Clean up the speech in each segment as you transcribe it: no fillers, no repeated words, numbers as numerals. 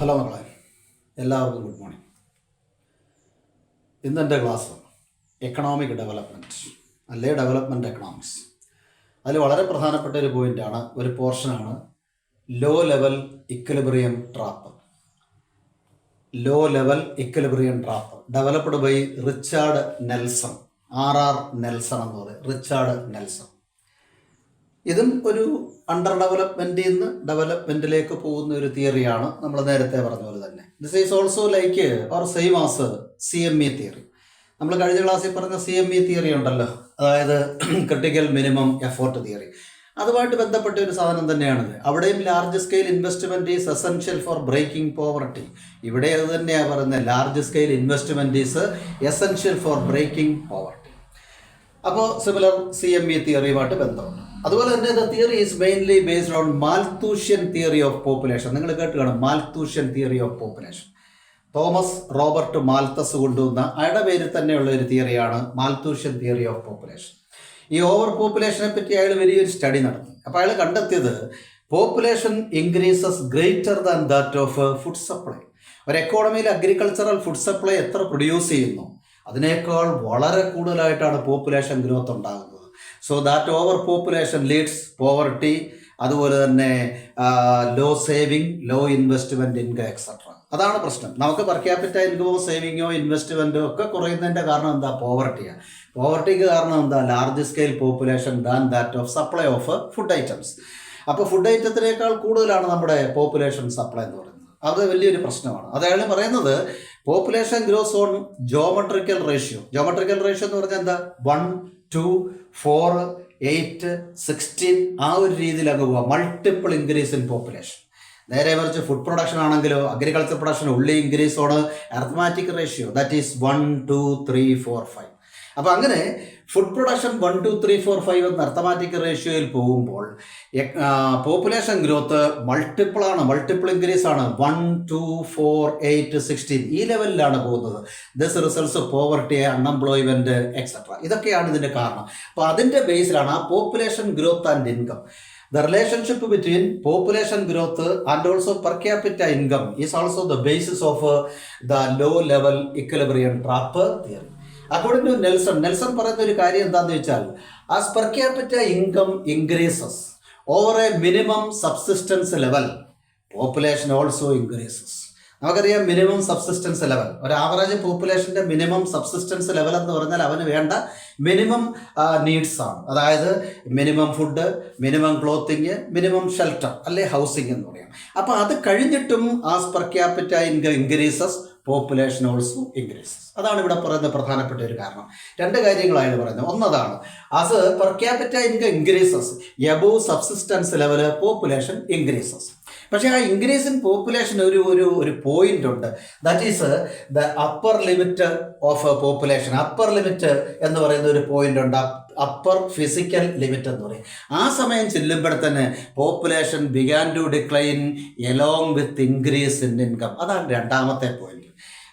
Hello മക്കളെ, എല്ലാവർക്കും good morning. ഇന്നെൻ്റെ ക്ലാസ് എക്കണോമിക് ഡെവലപ്മെൻറ്റ് അല്ലേ ഡെവലപ്മെൻറ്റ് എക്കണോമിക്സ്. അതിൽ വളരെ പ്രധാനപ്പെട്ട ഒരു പോയിൻ്റാണ്, ഒരു പോർഷനാണ് low level equilibrium trap. Low level equilibrium trap developed by Richard Nelson, RR Nelson എന്ന് പറയും, റിച്ചാർഡ് നെൽസൺ. ഇതും ഒരു അണ്ടർ ഡെവലപ്മെൻറ്റിൽ നിന്ന് ഡെവലപ്മെൻറ്റിലേക്ക് പോകുന്ന ഒരു തിയറിയാണ്. നമ്മൾ നേരത്തെ പറഞ്ഞ പോലെ തന്നെ this is also like or same as CME theory. നമ്മൾ കഴിഞ്ഞ ക്ലാസ്സിൽ പറഞ്ഞ CME തിയറി ഉണ്ടല്ലോ, അതായത് ക്രിട്ടിക്കൽ മിനിമം എഫോർട്ട് തിയറി, അതുമായിട്ട് ബന്ധപ്പെട്ട ഒരു സാധനം തന്നെയാണിത്. അവിടെയും large scale investment is essential for breaking poverty. ഇവിടെ അത് തന്നെയാണ് പറയുന്നത്, large scale investment is essential for breaking poverty. അപ്പോൾ സിമിലർ CME തിയറിയുമായിട്ട് ബന്ധമുണ്ട്. അതുപോലെ തന്നെ the theory is mainly based on Malthusian theory of population. നിങ്ങൾ കേട്ട് കാണും Malthusian theory of population. Thomas Robert Malthus കൊണ്ടുവന്ന അയാളുടെ പേരിൽ തന്നെയുള്ള ഒരു തിയറിയാണ് മാൽത്തൂഷ്യൻ തിയറി ഓഫ് പോപ്പുലേഷൻ. ഈ ഓവർ പോപ്പുലേഷനെ പറ്റി അയാൾ വലിയൊരു സ്റ്റഡി നടത്തി. അപ്പോൾ അയാൾ കണ്ടെത്തിയത് population increases greater than that of food supply. ഒരു എക്കോണമിയിൽ അഗ്രികൾച്ചറൽ ഫുഡ് സപ്ലൈ എത്ര പ്രൊഡ്യൂസ് ചെയ്യുന്നു അതിനേക്കാൾ വളരെ കൂടുതലായിട്ടാണ് പോപ്പുലേഷൻ ഗ്രോത്ത് ഉണ്ടാകുന്നത്. So that over population leads poverty, അതുപോലെ തന്നെ low saving, low investment income etcetera. അതാണ് പ്രശ്നം. നമുക്ക് പെർ ക്യാപിറ്റ ഇൻകമോ സേവിങ്ങോ ഇൻവെസ്റ്റ്മെൻറ്റോ ഒക്കെ കുറയുന്നതിൻ്റെ കാരണം എന്താ? പോവർട്ടിയാണ്. പോവർട്ടിക്ക് കാരണം എന്താ? Large scale population than that of supply of food items. അപ്പോൾ ഫുഡ് ഐറ്റത്തിനേക്കാൾ കൂടുതലാണ് നമ്മുടെ പോപ്പുലേഷൻ സപ്ലൈ എന്ന് പറയുന്നത്. അത് വലിയൊരു പ്രശ്നമാണ്. അയാൾ പറയുന്നത് population gross on geometrical ratio. Geometrical ratio എന്ന് പറഞ്ഞാൽ എന്താ? 1, 2, 4, 8, 16 ആ ഒരു രീതിയിൽ അങ്ങ് പോവാം. Multiple increase in population. നേരെ മറിച്ച് ഫുഡ് പ്രൊഡക്ഷൻ ആണെങ്കിലോ അഗ്രികൾച്ചർ പ്രൊഡക്ഷൻ ഉള്ളി increase on arithmetic ratio, that is 1, 2, 3, 4, 5. അപ്പോൾ അങ്ങനെ ഫുഡ് പ്രൊഡക്ഷൻ 1, 2, 3, 4, 5 എന്ന അർത്തമാറ്റിക് റേഷ്യോയിൽ പോകുമ്പോൾ പോപ്പുലേഷൻ ഗ്രോത്ത് മൾട്ടിപ്പിൾ ഇൻക്രീസ് ആണ്. 1, 2, 4, 8, 16 ഈ ലെവലിലാണ് പോകുന്നത്. This results poverty, unemployment etcetera. ഇതൊക്കെയാണ് ഇതിൻ്റെ കാരണം. അപ്പോൾ അതിൻ്റെ ബേസിലാണ് ആ population growth and income. The relationship between population growth and also per capita income is also the basis of the low level equilibrium trap theory. According to Nelson പറയുന്ന ഒരു കാര്യം എന്താണെന്ന് വെച്ചാൽ, as per capita income increases over a minimum subsistence level, population also increases. നമുക്കറിയാം minimum subsistence level, ഒരു average പോപ്പുലേഷൻ്റെ minimum subsistence level എന്ന് പറഞ്ഞാൽ അവന് വേണ്ട മിനിമം നീഡ്സ് ആണ്. അതായത് minimum food, minimum clothing, minimum shelter അല്ലെ ഹൗസിംഗ് എന്ന് പറയാം. അപ്പോൾ അത് കഴിഞ്ഞിട്ടും as per capita income increases, population also increases. അതാണ് ഇവിടെ പറയുന്ന പ്രധാനപ്പെട്ട ഒരു കാരണം. രണ്ട് കാര്യങ്ങളാണ് പറയുന്നത്. ഒന്നതാണ് as per capita income increases above subsistence level population increases. പക്ഷേ ആ ഇൻക്രീസ് ഇൻ പോപ്പുലേഷൻ ഒരു പോയിന്റ് ഉണ്ട്. That is the upper limit of population. Upper limit എന്ന് പറയുന്ന ഒരു പോയിന്റ് ഉണ്ട്, അപ്പർ ഫിസിക്കൽ ലിമിറ്റ് എന്ന് പറയും. ആ സമയം ചെല്ലുമ്പോൾ തന്നെ population began to decline along with increase in income. അതാണ് രണ്ടാമത്തെ പോയിന്റ്.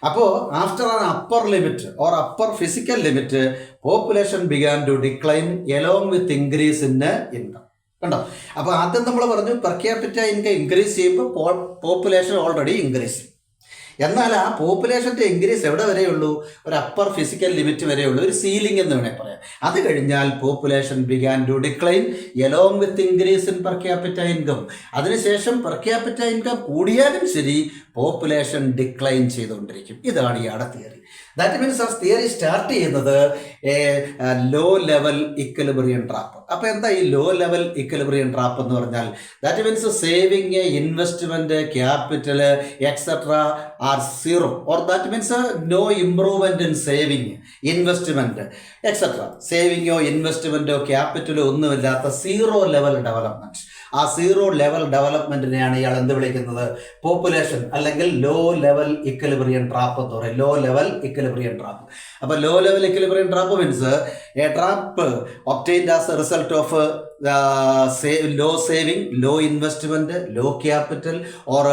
അപ്പോൾ after an upper limit or upper physical limit population began to decline along with increase in income. കണ്ടോ? അപ്പോൾ ആദ്യം നമ്മൾ പറഞ്ഞു പെർ ക്യാപിറ്റ ഇൻകം ഇൻക്രീസ് ചെയ്യുമ്പോൾ population already increase ചെയ്യും. എന്നാൽ ആ പോപ്പുലേഷൻ്റെ ഇൻക്രീസ് എവിടെ വരെയുള്ളൂ? ഒരു അപ്പർ ഫിസിക്കൽ ലിമിറ്റ് വരെയുള്ളൂ, ഒരു സീലിംഗ് എന്ന് വേണേൽ പറയാം. അത് കഴിഞ്ഞാൽ population began to decline along with increase in per capita income. അതിനുശേഷം പെർ ക്യാപിറ്റ ഇൻകം കൂടിയാലും ശരി പോപ്പുലേഷൻ ഡിക്ലൈൻ ചെയ്തുകൊണ്ടിരിക്കും. ഇതാണ് ഇയാളുടെ തിയറി. ദാറ്റ് മീൻസ് ആ തിയറി സ്റ്റാർട്ട് ചെയ്യുന്നത് ലോ ലെവൽ ഇക്വിലിബ്രിയം ട്രാപ്പ്. അപ്പോൾ എന്താ ഈ ലോ ലെവൽ ഇക്വിലിബ്രിയം ട്രാപ്പ് എന്ന് പറഞ്ഞാൽ? That means saving, investment, capital etcetera are zero, or that means no improvement in saving, investment etcetera. സേവിങ്ങോ ഇൻവെസ്റ്റ്മെൻറ്റോ ക്യാപിറ്റലോ ഒന്നുമില്ലാത്ത സീറോ ലെവൽ ഡെവലപ്മെൻറ്റ്. ആ സീറോ ലെവൽ ഡെവലപ്മെൻറ്റിനെയാണ് ഇയാൾ എന്ത് വിളിക്കുന്നത്? പോപ്പുലേഷൻ അല്ലെങ്കിൽ ലോ ലെവൽ ഇക്വിലിബ്രിയം ട്രാപ്പ് എന്ന് പറയും. Low level equilibrium trap. അപ്പോൾ low level equilibrium trap means A trap obtained as a result of low saving, low investment, low capital, or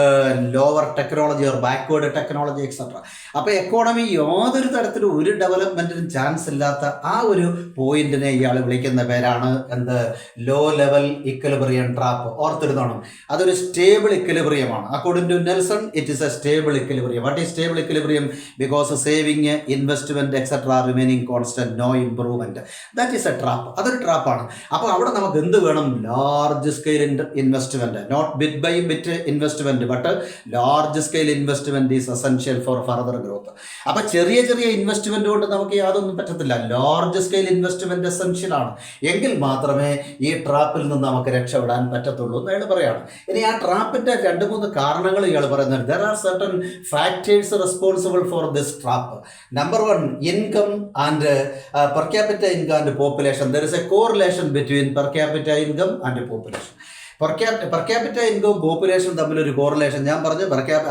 lower technology or backward technology, etc. അപ്പോൾ economy യാതൊരു തരത്തിലും ഒരു ഡെവലപ്മെൻറ്റിനും chance ഇല്ലാത്ത ആ ഒരു പോയിന്റിനെ ഇയാൾ വിളിക്കുന്ന പേരാണ് എന്ത്? Low level equilibrium trap. ഓർത്തിരുന്നോണം, അതൊരു സ്റ്റേബിൾ ഇക്വിലിബ്രിയമാണ്. According to Nelson it is a stable equilibrium. What is stable equilibrium? Because saving, investment etcetera remaining constant, no improvement. That is a trap. അതൊരു ട്രാപ്പാണ്. അപ്പോൾ അവിടെ നമുക്ക് എന്ത് വേണം? Large scale investment, not bit by bit investment, but large scale investment is essential for further growth. അപ്പൊ ചെറിയ ചെറിയ ഇൻവെസ്റ്റ്മെന്റ് കൊണ്ട് നമുക്ക് യാതൊന്നും പറ്റത്തില്ല. ലാർജ് സ്കെയിൽ ഇൻവെസ്റ്റ്മെന്റ് എസെൻഷ്യൽ ആണ്. എങ്കിൽ മാത്രമേ ഈ ട്രാപ്പിൽ നിന്ന് നമുക്ക് രക്ഷപ്പെടാൻ പറ്റത്തുള്ളൂ എന്ന് അയാൾ പറയാണ്. ഇനി ആ ട്രാപ്പിന്റെ 2-3 കാരണങ്ങൾ ഇയാൾ പറയുന്നത്. There are certain factors responsible for this trap. Number 1, income and per capita income and population. There is a correlation between per capita income and population. Per capita ഇൻകവും പോപ്പുലേഷൻ തമ്മിലൊരു കോറിലേഷൻ ഞാൻ പറഞ്ഞു.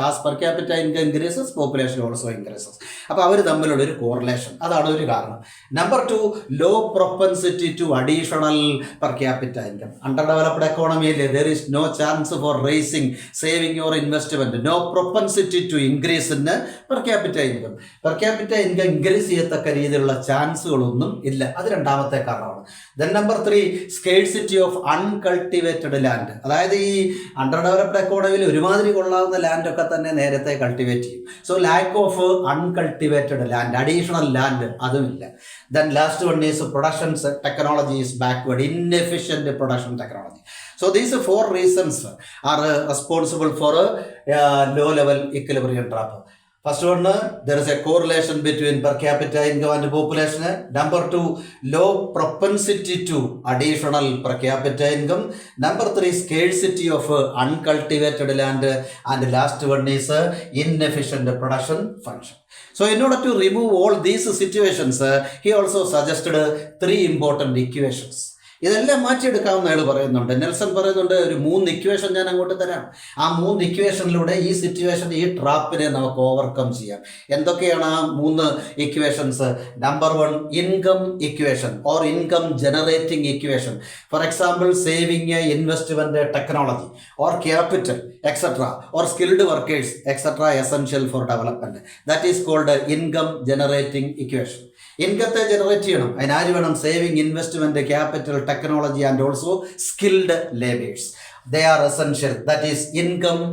As per capita income increases, population also increases. അപ്പോൾ അവർ തമ്മിലുള്ള ഒരു correlation, അതാണ് ഒരു കാരണം. Number 2, low propensity to additional per capita income. Under developed എക്കോണമിയിൽ there is no chance for raising, saving or investment. No propensity to increase in per capita income. Per capita income increase ചെയ്യത്തക്ക രീതിയിലുള്ള ചാൻസുകളൊന്നും ഇല്ല. അത് രണ്ടാമത്തെ കാരണമാണ്. Then number 3, scarcity of uncultivated land. അതായത് ഈ അണ്ടർ ഡെവലപ്ഡ് എക്കോണമിയിൽ ഒരുമാതിരി കൊള്ളാവുന്ന ലാൻഡൊക്കെ തന്നെ നേരത്തെ കൾട്ടിവേറ്റ് ചെയ്യും. So lack of uncultivated land, additional land അതുമില്ല. Then last one is production technology is backward, inefficient production technology. So these 4 reasons are responsible for a low level equilibrium trap. First one, there is a correlation between per capita income and population. Number 2, low propensity to additional per capita income. Number 3, scarcity of uncultivated land. And the last one is inefficient production function. So in order to remove all these situations, he also suggested 3 important equations. ഇതെല്ലാം മാറ്റിയെടുക്കാമെന്ന് അയാൾ പറയുന്നുണ്ട്. Nelson പറയുന്നുണ്ട് ഒരു 3 equation ഞാൻ അങ്ങോട്ട് തരാം. ആ 3 ഇക്വേഷനിലൂടെ ഈ സിറ്റുവേഷൻ, ഈ ട്രാപ്പിനെ നമുക്ക് ഓവർകം ചെയ്യാം. എന്തൊക്കെയാണ് ആ 3 equations? Number 1, income equation or income generating equation. For example, saving, investment, technology or capital etcetera or skilled workers etcetera essential for development. That is called income generating equation. ഇൻകത്തെ generate ചെയ്യണം. അതിനാര് വേണം? Saving, investment, capital, technology and also skilled labours. They are essential. That is income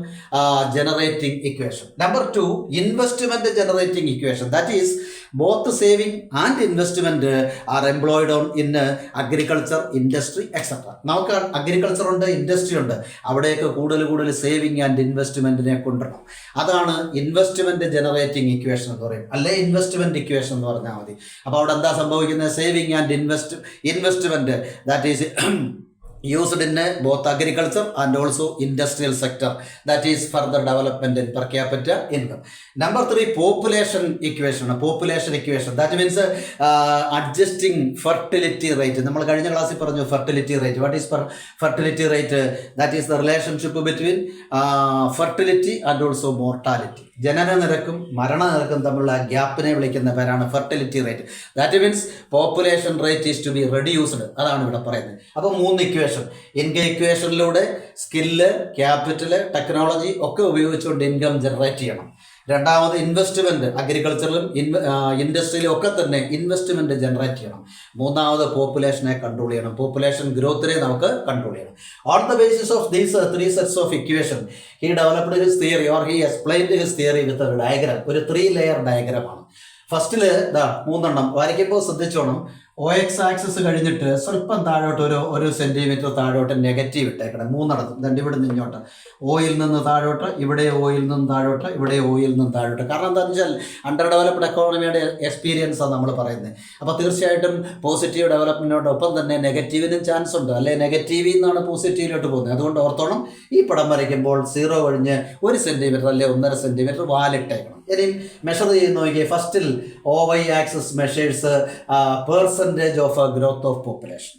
generating equation. Number 2, investment generating equation. That is both saving and investment are employed on in agriculture, industry, etc. നമുക്ക് agriculture ഉണ്ട്, industry ഉണ്ട്. അവിടെയൊക്കെ കൂടുതൽ saving and ഇൻവെസ്റ്റ്മെന്റിനെ കൊണ്ടുവരണം. അതാണ് investment generating equation എന്ന് പറയും, അല്ലെ ഇൻവെസ്റ്റ്മെന്റ് ഇക്വേഷൻ എന്ന് പറഞ്ഞാൽ മതി. അപ്പോൾ അവിടെ എന്താ സംഭവിക്കുന്നത്? Saving and investment that is used in both agriculture and also industrial sector. That is further development in per capita income. Number 3, population equation. That means adjusting fertility rate. നമ്മൾ കഴിഞ്ഞ ക്ലാസ്സിൽ പറഞ്ഞു fertility rate. What is fertility rate? That is the relationship between fertility and also mortality. ജനന നിരക്കും മരണനിരക്കും തമ്മിലുള്ള ഗ്യാപ്പിനെ വിളിക്കുന്ന പേരാണ് fertility rate. That means population rate is to be reduced. അതാണ് ഇവിടെ പറയുന്നത്. അപ്പോൾ 3 ഇക്വേഷൻ. ഇൻകം ഇക്വേഷനിലൂടെ സ്കില്ല്, ക്യാപിറ്റല്, ടെക്നോളജി ഒക്കെ ഉപയോഗിച്ചുകൊണ്ട് ഇൻകം ജനറേറ്റ് ചെയ്യണം. രണ്ടാമത് ഇൻവെസ്റ്റ്മെന്റ്, അഗ്രികൾച്ചറിലും ഇൻഡസ്ട്രിയിലും ഒക്കെ തന്നെ ഇൻവെസ്റ്റ്മെന്റ് ജനറേറ്റ് ചെയ്യണം. മൂന്നാമത് പോപ്പുലേഷനെ കൺട്രോൾ ചെയ്യണം. പോപ്പുലേഷൻ ഗ്രോത്തിനെ നമുക്ക് കൺട്രോൾ ചെയ്യണം. On the basis of these 3 sets of equation, he developed his theory or he explained his theory with a diagram. ഒരു 3 layer ഡയഗ്രാമാണ്. ഫസ്റ്റില് 3 വരയ്ക്കുമ്പോൾ ശ്രദ്ധിച്ചോണം. OX ആക്സിസ് കഴിഞ്ഞിട്ട് സ്വല്പം താഴോട്ട് ഒരു സെന്റിമീറ്റർ താഴോട്ട് നെഗറ്റീവ് ഇട്ടേക്കണം. 3 ഇവിടെ നിന്ന് ഇങ്ങോട്ട്, ഓയിൽ നിന്ന് താഴോട്ട്, ഇവിടെ ഓയിൽ നിന്ന് താഴോട്ട്, ഇവിടെ ഓയിൽ നിന്ന് താഴോട്ട്. കാരണം എന്താണെന്ന് വെച്ചാൽ അണ്ടർ ഡെവലപ്ഡ് എക്കോണമിയുടെ എക്സ്പീരിയൻസാണ് നമ്മൾ പറയുന്നത്. അപ്പോൾ തീർച്ചയായിട്ടും പോസിറ്റീവ് ഡെവലപ്മെൻറ്റിനോടൊപ്പം തന്നെ നെഗറ്റീവിനും ചാൻസ് ഉണ്ട്, അല്ലെ നെഗറ്റീവിൽ നിന്നാണ് പോസിറ്റീവിലോട്ട് പോകുന്നത്. അതുകൊണ്ട് ഓർത്തോണം, ഈ പടം വരയ്ക്കുമ്പോൾ 0 കഴിഞ്ഞ് 1 സെന്റിമീറ്റർ അല്ലെ 1.5 സെന്റിമീറ്റർ വാലിട്ടേക്കണം. ഇനി മെഷർ ചെയ്യുന്ന നോക്കിയാൽ ഫസ്റ്റിൽ OY axis measures percentage of growth of population.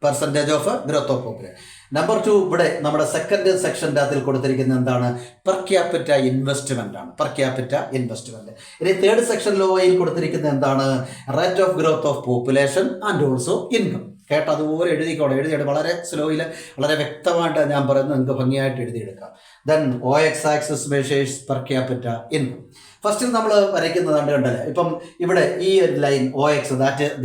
Percentage of growth of population. Number 2 ഇവിടെ നമ്മുടെ സെക്കൻഡ് സെക്ഷൻ്റെ അതിൽ കൊടുത്തിരിക്കുന്നത് എന്താണ്? പെർ ക്യാപിറ്റ ഇൻവെസ്റ്റ്മെന്റ് ആണ്. Per capita investment. ഇനി തേർഡ് സെക്ഷൻ ലോയിൽ കൊടുത്തിരിക്കുന്നത് എന്താണ്? Rate of growth of population and also income. കേട്ടോ, അതുപോലെ എഴുതിയിട്ട് വളരെ സ്ലോയിൽ വളരെ വ്യക്തമായിട്ട് ഞാൻ പറയുന്നത് നിങ്ങൾക്ക് ഭംഗിയായിട്ട് എഴുതിയെടുക്കാം. Then OX axis measures per capita income. ഫസ്റ്റിൽ നമ്മൾ വരയ്ക്കുന്നതാണ് കണ്ടല്ലേ. ഇപ്പം ഇവിടെ ഈ ഒരു line OX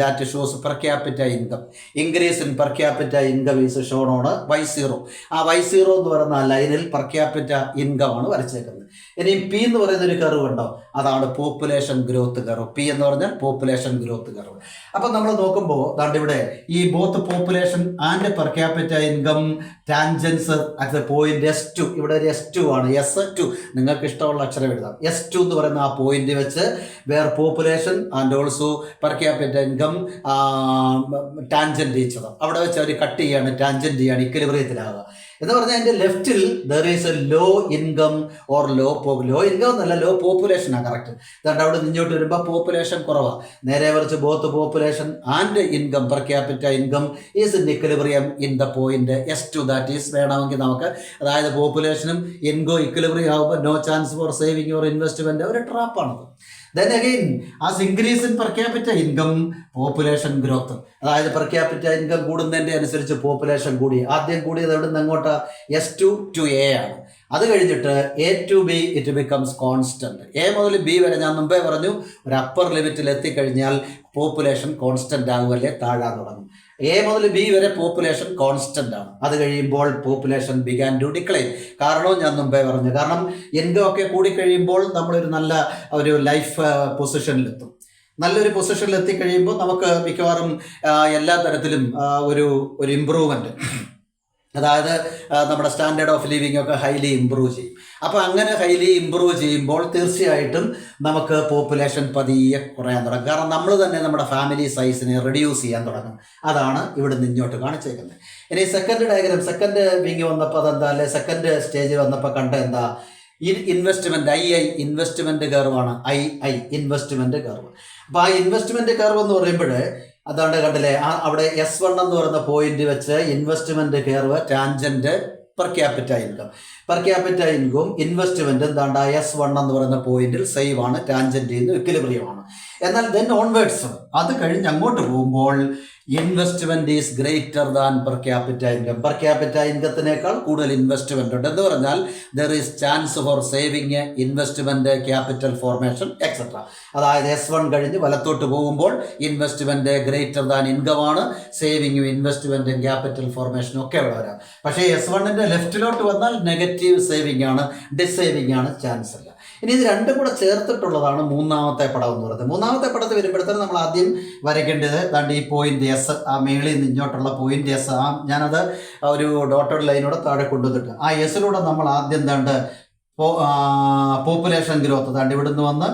that shows per capita income. Increase in per capita income is shown on Y0. ആ Y0 എന്ന് പറയുന്ന ആ ലൈനിൽ പെർ ക്യാപിറ്റ ഇൻകം ആണ് വരച്ചേക്കുന്നത്. ഇനി P എന്ന് പറയുന്ന ഒരു കർവ് ഉണ്ടോ? അതാണ് പോപ്പുലേഷൻ ഗ്രോത്ത് കർവ്. P എന്ന് പറഞ്ഞാൽ പോപ്പുലേഷൻ ഗ്രോത്ത് കർവ്. അപ്പം നമ്മൾ നോക്കുമ്പോൾ ദാണ്ട് ഇവിടെ ഈ both population and per capita income tangents at the point S2. ഇവിടെ ഒരു S2 ആണ്. S2 നിങ്ങൾക്ക് ഇഷ്ടമുള്ള അക്ഷരം എഴുതാം. S2 എന്ന് പറയുന്ന ആ പോയിന്റ് വെച്ച് where population and also per capita income tangent ഈച്ചത് അവിടെ വെച്ച് അവർ കട്ട് ചെയ്യാണ്, ടാൻജന്റ് ചെയ്യാണ്, ഇക്വിലിബ്രിയത്തിലാകുക എന്ന് പറഞ്ഞാൽ അതിൻ്റെ ലെഫ്റ്റിൽ there is a low income or low income എന്നല്ല, ലോ പോപ്പുലേഷനാണ് കറക്റ്റ്. അതുകൊണ്ട് അവിടെ നിന്നോട്ട് വരുമ്പോൾ പോപ്പുലേഷൻ കുറവാണ്. നേരെ മറിച്ച് both population and income per capita income is in equilibrium in the point S2. That is വേണമെങ്കിൽ നമുക്ക് അതായത് പോപ്പുലേഷനും ഇൻകം ഇക്വിലിബ്രിയം ആകുമ്പോൾ no chance for saving or investment ഒരു ട്രാപ്പാണത്. Then again, as increase in per capita income, population growth. അതായത് per capita income കൂടുന്നതിൻ്റെ അനുസരിച്ച് population കൂടി. ആദ്യം കൂടിയത് എവിടെ നിന്ന് അങ്ങോട്ട് S2 to A ആണ്. അത് കഴിഞ്ഞിട്ട് A to B it becomes constant. A മുതൽ B വരെ ഞാൻ മുമ്പേ പറഞ്ഞു ഒരു അപ്പർ ലിമിറ്റിൽ എത്തിക്കഴിഞ്ഞാൽ പോപ്പുലേഷൻ കോൺസ്റ്റന്റ് ആകുമല്ലേ, താഴാൻ തുടങ്ങും. A മുതൽ B വരെ പോപ്പുലേഷൻ കോൺസ്റ്റന്റ് ആണ്. അത് കഴിയുമ്പോൾ പോപ്പുലേഷൻ ബിഗാൻ ടു ഡിക്ലൈൻ. കാരണവും ഞാൻ മുമ്പേ പറഞ്ഞു. കാരണം ഇൻകം ഒക്കെ കൂടിക്കഴിയുമ്പോൾ നമ്മളൊരു നല്ല ഒരു ലൈഫ് പൊസിഷനിലെത്തും. നല്ലൊരു പൊസിഷനിൽ എത്തിക്കഴിയുമ്പോൾ നമുക്ക് മിക്കവാറും എല്ലാ തരത്തിലും ഒരു ഇമ്പ്രൂവ്മെൻറ്റ്, അതായത് നമ്മുടെ സ്റ്റാൻഡേർഡ് ഓഫ് ലിവിങ് ഒക്കെ ഹൈലി ഇമ്പ്രൂവ് ചെയ്യും. അപ്പോൾ അങ്ങനെ ഹൈലി ഇമ്പ്രൂവ് ചെയ്യുമ്പോൾ തീർച്ചയായിട്ടും നമുക്ക് പോപ്പുലേഷൻ പതിയെ കുറയാൻ തുടങ്ങും. കാരണം നമ്മൾ തന്നെ നമ്മുടെ ഫാമിലി സൈസിനെ റെഡ്യൂസ് ചെയ്യാൻ തുടങ്ങും. അതാണ് ഇവിടെ നിന്നോട്ട് കാണിച്ചേക്കുന്നത്. ഇനി സെക്കൻഡ് ഡയഗ്രാം, സെക്കൻഡ് വിങ് വന്നപ്പോൾ അതെന്താ, അല്ലെ സെക്കൻഡ് സ്റ്റേജ് വന്നപ്പോൾ കണ്ട എന്താ, ഇൻവെസ്റ്റ്മെൻറ്റ് II ഇൻവെസ്റ്റ്മെൻറ്റ് കർവാണ്. II investment curve. അപ്പോൾ ആ ഇൻവെസ്റ്റ്മെൻറ്റ് കർവ് എന്ന് പറയുമ്പോൾ അതാണ്ട് കണ്ടില്ലേ, അവിടെ S1 എന്ന് പറയുന്ന പോയിന്റ് വെച്ച് investment curve tangent per capita income. Per capita income investment എന്താണ്ട് S1 എന്ന് പറയുന്ന പോയിന്റിൽ സെയിം ആണ്, ടാൻജന്റ് ചെയ്യുന്ന ഇക്വിലിബ്രിയമാണ്. എന്നാൽ ദെൻ ഓൺവേർഡ്സ് അത് കഴിഞ്ഞ് അങ്ങോട്ട് പോകുമ്പോൾ investment is greater than per capita income. Per capita ഇൻകത്തിനേക്കാൾ കൂടുതൽ ഇൻവെസ്റ്റ്മെന്റ് ഉണ്ട് എന്ന് പറഞ്ഞാൽ there is chance for saving, investment, capital formation etcetera. അതായത് S1 കഴിഞ്ഞ് വലത്തോട്ട് പോകുമ്പോൾ ഇൻവെസ്റ്റ്മെന്റ് ഗ്രേറ്റർ ദാൻ ഇൻകം ആണ്, സേവിങ്ങും ഇൻവെസ്റ്റ്മെന്റും ക്യാപിറ്റൽ ഫോർമേഷനും ഒക്കെ ഇവിടെ വരാം. പക്ഷേ S1ന്റെ ലെഫ്റ്റിലോട്ട് വന്നാൽ നെഗറ്റീവ് സേവിങ് ആണ്, ഡിസേവിങ് ആണ്, ചാൻസ് ഇല്ല. ഇനി ഇത് രണ്ടും കൂടെ ചേർത്തിട്ടുള്ളതാണ് മൂന്നാമത്തെ പടം എന്ന് പറയുന്നത്. മൂന്നാമത്തെ പടത്തിൽ വരുമ്പോഴത്തേനും നമ്മൾ ആദ്യം വരയ്ക്കേണ്ടത് ദാണ്ട് ഈ പോയിന്റ് S, ആ മേളിൽ നിന്ന് ഇങ്ങോട്ടുള്ള പോയിന്റ് S. ഞാനത് ഒരു ഡോട്ടഡ് ലൈനോടെ താഴെ കൊണ്ടുവന്നിട്ട് ആ എസിലൂടെ നമ്മൾ ആദ്യം ദാണ്ട് പോപ്പുലേഷൻ ഗ്രോത്ത് ദാണ്ട് ഇവിടെ നിന്ന് വന്ന്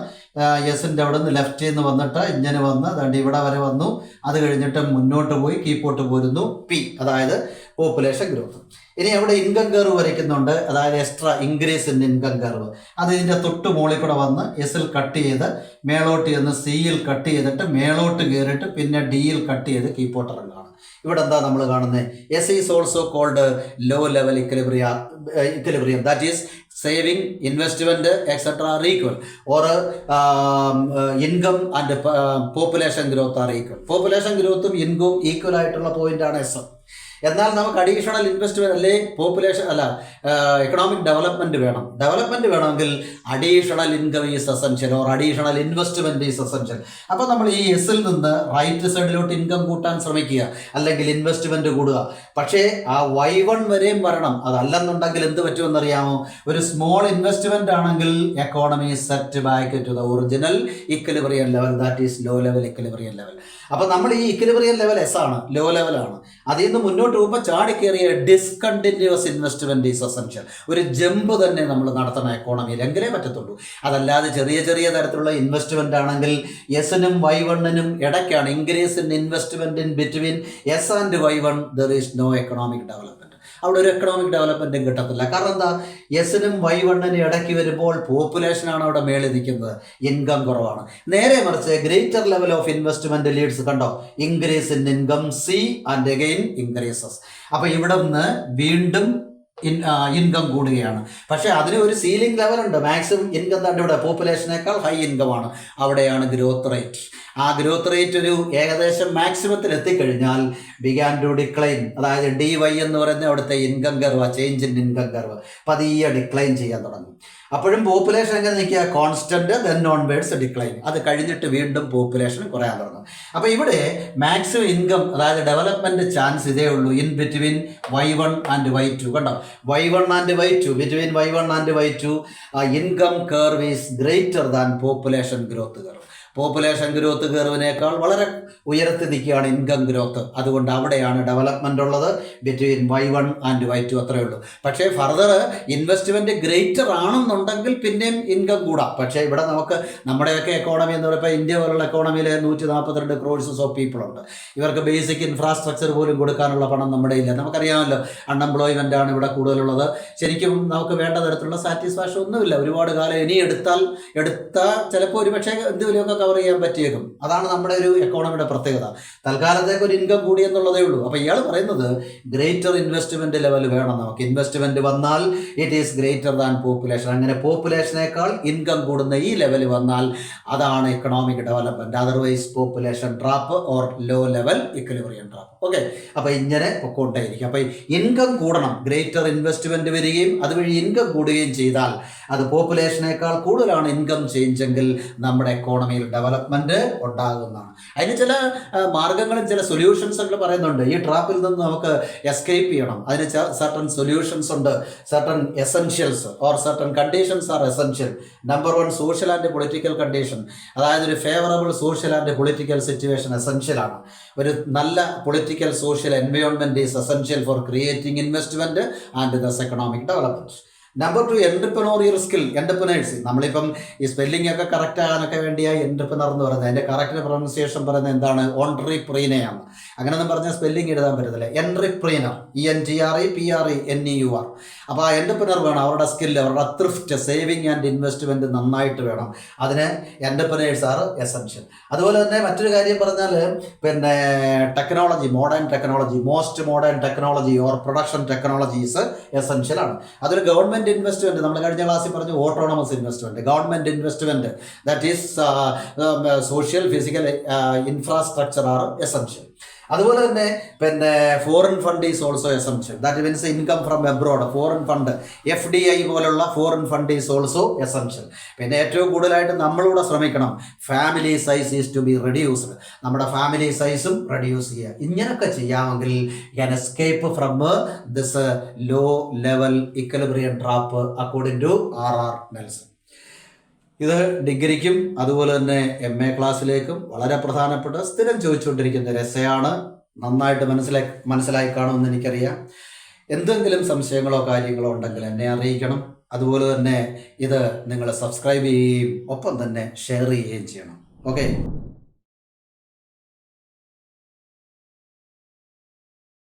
എസിൻ്റെ അവിടെ നിന്ന് ലെഫ്റ്റിൽ നിന്ന് വന്നിട്ട് ഇങ്ങനെ വന്ന് ദാണ്ട് ഇവിടെ വരെ വന്നു. അത് കഴിഞ്ഞിട്ട് മുന്നോട്ട് പോയി കീപ്പോട്ട് പോരുന്നു P, അതായത് പോപ്പുലേഷൻ ഗ്രോത്ത്. ഇനി അവിടെ ഇൻകം കർവ് വരയ്ക്കുന്നുണ്ട്, അതായത് extra increase in income curve. അത് ഇതിൻ്റെ തൊട്ട് മുകളിൽ കൂടെ വന്ന് എസിൽ കട്ട് ചെയ്ത് മേളോട്ട് ചെന്ന് സിയിൽ കട്ട് ചെയ്തിട്ട് മേളോട്ട് കയറിയിട്ട് പിന്നെ ഡിയിൽ കട്ട് ചെയ്ത് കീപ്പോട്ട് ഇറങ്ങുകയാണ്. ഇവിടെ എന്താ നമ്മൾ കാണുന്നത്, S is also called low level equilibrium. That is saving, investment etcetera are equal, or income and population growth are equal. Population ഗ്രോത്തും ഇൻകവും ഈക്വൽ ആയിട്ടുള്ള പോയിന്റാണ് S. എന്നാൽ നമുക്ക് അഡീഷണൽ ഇൻവെസ്റ്റ്മെന്റ് അല്ലെങ്കിൽ പോപ്പുലേഷൻ എക്കണോമിക് ഡെവലപ്മെന്റ് വേണം. ഡെവലപ്മെന്റ് വേണമെങ്കിൽ additional income is essential or additional investment is essential. അപ്പോൾ നമ്മൾ ഈ എസിൽ നിന്ന് റൈറ്റ് സൈഡിലോട്ട് ഇൻകം കൂട്ടാൻ ശ്രമിക്കുക, അല്ലെങ്കിൽ ഇൻവെസ്റ്റ്മെന്റ് കൂടുക. പക്ഷേ ആ Y1 വരെയും വരണം. അതല്ലെന്നുണ്ടെങ്കിൽ എന്ത് പറ്റുമെന്നറിയാമോ, ഒരു സ്മോൾ ഇൻവെസ്റ്റ്മെന്റ് ആണെങ്കിൽ economy set back to the original equilibrium level, that is low level equilibrium level. അപ്പോൾ നമ്മൾ ഈ ഇക്വിലിബ്രിയം ലെവൽ S ആണ്, ലോ ലെവലാണ്. അതിൽ നിന്ന് മുന്നോട്ട് പോകുമ്പോൾ ചാടിക്കേറിയ ഡിസ്കണ്ടിന്യൂസ് ഇൻവെസ്റ്റ്മെന്റ് ഈസ് എസെൻഷ്യൽ. ഒരു ജമ്പ് തന്നെ നമ്മൾ നടത്തണം എക്കോണമിയിൽ, എങ്കിലേ പറ്റത്തുള്ളൂ. അതല്ലാതെ ചെറിയ ചെറിയ തരത്തിലുള്ള ഇൻവെസ്റ്റ്മെന്റ് ആണെങ്കിൽ എസിനും Y1നും ഇടയ്ക്കാണ്. Increase in investment in between S and Y1 there is no economic development. അവിടെ ഒരു എക്കണോമിക് ഡെവലപ്മെൻറ്റും കിട്ടത്തില്ല. കാരണം എന്താ, എസിനും Y1നും ഇടയ്ക്ക് വരുമ്പോൾ പോപ്പുലേഷനാണ് അവിടെ മേളിൽ നിൽക്കുന്നത്, ഇൻകം കുറവാണ്. നേരെ മറിച്ച് greater level of investment leads കണ്ടോ, increase in income C and again increases. അപ്പോൾ ഇവിടെ നിന്ന് വീണ്ടും ഇൻകം കൂടുകയാണ്. പക്ഷേ അതിന് ഒരു സീലിംഗ് ലെവലുണ്ട്. മാക്സിമം ഇൻകം തന്നെ ഇവിടെ പോപ്പുലേഷനേക്കാൾ ഹൈ ഇൻകമാണ്. അവിടെയാണ് ഗ്രോത്ത് റേറ്റ്. ആ ഗ്രോത്ത് റേറ്റ് ഒരു ഏകദേശം മാക്സിമത്തിൽ എത്തിക്കഴിഞ്ഞാൽ ബിഗാൻ ടു ഡിക്ലൈൻ. അതായത് DY എന്ന് പറയുന്ന അവിടുത്തെ income curve, change in income curve പതിയെ ഡിക്ലൈൻ ചെയ്യാൻ തുടങ്ങും. അപ്പോഴും പോപ്പുലേഷൻ എങ്ങനെ നിൽക്കുക, കോൺസ്റ്റന്റ്, ദെൻ ഓൺവേർഡ്സ് ഡിക്ലൈൻ. അത് കഴിഞ്ഞിട്ട് വീണ്ടും പോപ്പുലേഷൻ കുറയാൻ തുടങ്ങും. അപ്പോൾ ഇവിടെ മാക്സിമം ഇൻകം, അതായത് ഡെവലപ്മെന്റ് ചാൻസ് ഇതേ ഉള്ളൂ in between Y1 and Y2. കണ്ടോ, Y1 and Y2, between Y1 and Y2 income curve is greater than population growth curve. Population growth കർവിനേക്കാൾ വളരെ ഉയരത്തിൽ നിൽക്കുകയാണ് ഇൻകം ഗ്രോത്ത്. അതുകൊണ്ട് അവിടെയാണ് ഡെവലപ്മെൻ്റ് ഉള്ളത് ബിറ്റ്വീൻ Y1 ആൻഡ് Y2, അത്രയേ ഉള്ളൂ. പക്ഷേ ഫർദർ ഇൻവെസ്റ്റ്മെൻറ്റ് ഗ്രേറ്റർ ആണെന്നുണ്ടെങ്കിൽ പിന്നെയും ഇൻകം കൂടാം. പക്ഷേ ഇവിടെ നമുക്ക് നമ്മുടെയൊക്കെ എക്കോണമി എന്ന് പറയുമ്പോൾ ഇന്ത്യ പോലുള്ള എക്കോണമിയിൽ 142 crores ഓഫ് പീപ്പിൾ ഉണ്ട്. ഇവർക്ക് ബേസിക് ഇൻഫ്രാസ്ട്രക്ചർ പോലും കൊടുക്കാനുള്ള പണം നമ്മുടെ ഇല്ല. നമുക്കറിയാമല്ലോ, അൺഎംപ്ലോയ്മെൻ്റ് ആണ് ഇവിടെ കൂടുതലുള്ളത്. ശരിക്കും നമുക്ക് വേണ്ട തരത്തിലുള്ള സാറ്റിസ്ഫാക്ഷൻ ഒന്നുമില്ല. ഒരുപാട് കാലം ഇനി എടുത്താൽ ചിലപ്പോൾ ഒരു പക്ഷേ എന്തെങ്കിലുമൊക്കെ കവർ ചെയ്യാൻ പറ്റിയേക്കും. അതാണ് നമ്മുടെ ഒരു എക്കോണമിയുടെ പ്രത്യേകത. തൽക്കാലത്തേക്ക് ഒരു ഇൻകം കൂടി എന്നുള്ളതേ ഉള്ളൂ. അപ്പോൾ ഇയാൾ പറയുന്നത് ഗ്രേറ്റർ ഇൻവെസ്റ്റ്മെൻറ്റ് ലെവൽ വേണം നമുക്ക്. ഇൻവെസ്റ്റ്മെൻറ്റ് വന്നാൽ it is greater than population. അങ്ങനെ പോപ്പുലേഷനേക്കാൾ ഇൻകം കൂടുന്ന ഈ ലെവൽ വന്നാൽ അതാണ് economic development. Otherwise population trap or low level equilibrium trap. Okay, അപ്പോൾ ഇങ്ങനെ പൊക്കോണ്ടായിരിക്കും. അപ്പോൾ ഇൻകം കൂടണം, ഗ്രേറ്റർ ഇൻവെസ്റ്റ്മെൻറ്റ് വരികയും അതുവഴി ഇൻകം കൂടുകയും ചെയ്താൽ അത് പോപ്പുലേഷനേക്കാൾ കൂടുതലാണ് ഇൻകം ചേഞ്ച് എങ്കിൽ നമ്മുടെ എക്കോണമിയിൽ ഡെവലപ്മെൻറ്റ് ഉണ്ടാകുന്നതാണ്. അതിന് ചില മാർഗങ്ങളും ചില സൊല്യൂഷൻസ് ഒക്കെ പറയുന്നുണ്ട്. ഈ ട്രാപ്പിൽ നിന്ന് നമുക്ക് എസ്കേപ്പ് ചെയ്യണം. അതിന് സർട്ടൺ സൊല്യൂഷൻസ് ഉണ്ട്, certain essentials or certain conditions are essential. Number 1 social and political condition, അതായത് ഒരു favourable social and political situation എസെൻഷ്യലാണ്. ഒരു നല്ല political social environment is essential for creating investment and thus economic development. Number 2 entrepreneurial skill. Entrepreneurs, നമ്മളിപ്പം ഈ spelling ഒക്കെ correct ആകാനൊക്കെ വേണ്ടിയായി എൻ്റർപ്രനർ എന്ന് പറയുന്നത്. അതിൻ്റെ കറക്റ്റ് പ്രൊനൗൺസിയേഷൻ പറയുന്നത് എന്താണ്, ഓൺട്രിപ്രീനയാണ്. അങ്ങനെയൊന്നും പറഞ്ഞാൽ സ്പെല്ലിംഗ് എഴുതാൻ പറ്റത്തില്ല. എൻട്രിപ്രീനർ, ENTREPRENEUR. അപ്പോൾ ആ എൻ്റർപ്രനർ വേണം. അവരുടെ സ്കില്ല്, അവരുടെ ത്രിഫ്റ്റ്, സേവിങ് ആൻഡ് ഇൻവെസ്റ്റ്മെൻറ്റ് നന്നായിട്ട് വേണം. അതിന് എൻ്റർപ്രനേഴ്സ് ആർ എസെൻഷ്യൽ. അതുപോലെ തന്നെ മറ്റൊരു കാര്യം പറഞ്ഞാൽ പിന്നെ technology, modern technology, most modern technology or production technologies essential ആണ്. അതൊരു ഗവൺമെൻറ് ഇൻവെസ്റ്റ്മെൻറ്റ്, നമ്മൾ കഴിഞ്ഞ ക്ലാസ്സിൽ പറഞ്ഞു autonomous investment, government investment, that is social physical infrastructure are essential. അതുപോലെ തന്നെ പിന്നെ foreign fund is also essential. That means income from abroad, foreign fund, FDI പോലുള്ള foreign fund is also essential. പിന്നെ ഏറ്റവും കൂടുതലായിട്ട് നമ്മളിവിടെ ശ്രമിക്കണം, family size is to be reduced. നമ്മുടെ ഫാമിലി സൈസും റെഡ്യൂസ് ചെയ്യുക. ഇങ്ങനെയൊക്കെ ചെയ്യാമെങ്കിൽ can escape from this low level equilibrium trap according to R.R. Nelson. ഇത് ഡിഗ്രിക്കും അതുപോലെ തന്നെ MA ക്ലാസ്സിലേക്കും വളരെ പ്രധാനപ്പെട്ട സ്ഥിരം ചോദിച്ചുകൊണ്ടിരിക്കുന്ന ഒരു എസ്സയാണ്. നന്നായിട്ട് മനസ്സിലായി കാണുമെന്ന് എനിക്കറിയാം. എന്തെങ്കിലും സംശയങ്ങളോ കാര്യങ്ങളോ ഉണ്ടെങ്കിൽ എന്നെ അറിയിക്കണം. അതുപോലെ തന്നെ ഇത് നിങ്ങൾ സബ്സ്ക്രൈബ് ചെയ്യുകയും ഒപ്പം തന്നെ ഷെയർ ചെയ്യുകയും ചെയ്യണം. ഓക്കെ.